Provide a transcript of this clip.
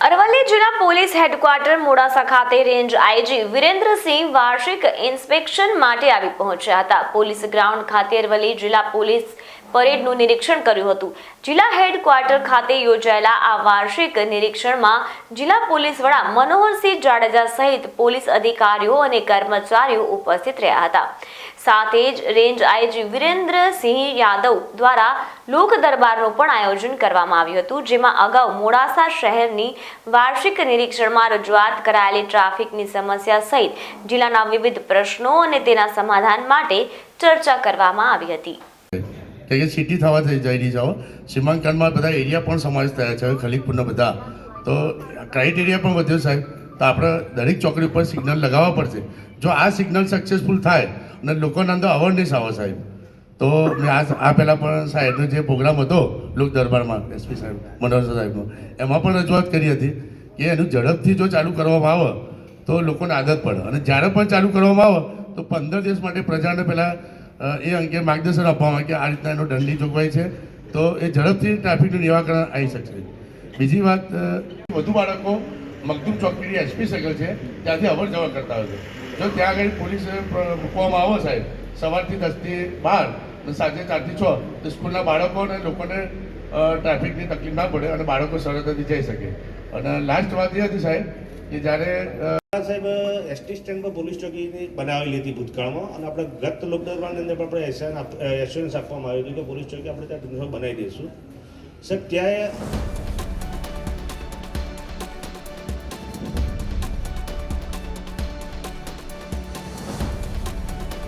અરવલ્લી જિલ્લા police headquarter Modasa ખાતે range IG Virendrasinh વાર્ષિક ઇન્સ્પેક્શન માટે આવી પહોંચ્યા હતા. પોલીસ ગ્રાઉન્ડ ખાતે અરવલ્લી જિલ્લા પોલીસ પરેડનું નિરીક્ષણ કર્યું હતું. જિલ્લા હેડક્વાર્ટર ખાતે યોજાયેલા આ વાર્ષિક નિરીક્ષણમાં જિલ્લા પોલીસ વડા મનોહરસિંહ જાડેજા સહિત પોલીસ અધિકારીઓ અને કર્મચારીઓ ઉપસ્થિત રહ્યા હતા. સાથે જ રેન્જ આઈજી વિરેન્દ્રસિંહ યાદવ દ્વારા લોક દરબારનું પણ આયોજન કરવામાં આવ્યું હતું, જેમાં અગાઉ મોડાસા શહેરની વાર્ષિક નિરીક્ષણમાં રજૂઆત કરાયેલી ટ્રાફિકની સમસ્યા સહિત જિલ્લાના વિવિધ પ્રશ્નો અને તેના સમાધાન માટે ચર્ચા કરવામાં આવી હતી. કે સિટી થવા જઈ રહી જાઓ, સીમાંકનમાં બધા એરિયા પણ સમાવેશ થયા છે. ખલીગપુરના બધા તો ક્રાઇટેરિયા પણ વધ્યો સાહેબ. તો આપણે દરેક ચોકડી ઉપર સિગ્નલ લગાવવા પડશે. જો આ સિગ્નલ સક્સેસફુલ થાય અને લોકોના અંદર અવેરનેસ આવે સાહેબ, તો મેં આ પહેલાં પણ સાહેબનો જે પ્રોગ્રામ હતો લોક દરબારમાં એસપી સાહેબ મનોહર સાહેબનો, એમાં પણ રજૂઆત કરી હતી કે એનું ઝડપથી જો ચાલુ કરવામાં આવે તો લોકોને આદત પડે. અને જ્યારે પણ ચાલુ કરવામાં આવે તો 15 દિવસ માટે પ્રજાને પહેલાં એ અંગે માર્ગદર્શન આપવામાં આવે કે આ રીતના એનો દંડની જોગવાઈ છે, તો એ ઝડપથી ટ્રાફિકનું નિરાકરણ આવી શકશે. બીજી વાત, વધુ બાળકો મખદૂમ ચોકડી એસપી સર્કલ છે ત્યાંથી અવર જવર કરતા હોય છે. જો ત્યાં આગળ પોલીસ મૂકવામાં આવે સાહેબ સવારથી 10 થી 12 અને સાંજે 4 થી 6, તો સ્કૂલના બાળકો અને લોકોને ટ્રાફિકની તકલીફ ના પડે અને બાળકો સરળતાથી જઈ શકે. અને લાસ્ટ વાત એ હતી સાહેબ કે જ્યારે સાહેબ એસટી સ્ટેન્ડ પર પોલીસ ચોકી બનાવેલી હતી ભૂતકાળમાં, અને આપણે ગત લોકદરબારની અંદર પણ આપણે એશ્યોરન્સ આપવામાં આવ્યું હતું કે પોલીસ ચોકી આપણે ત્યાં બનાવી દઈશું. સાહેબ ત્યાં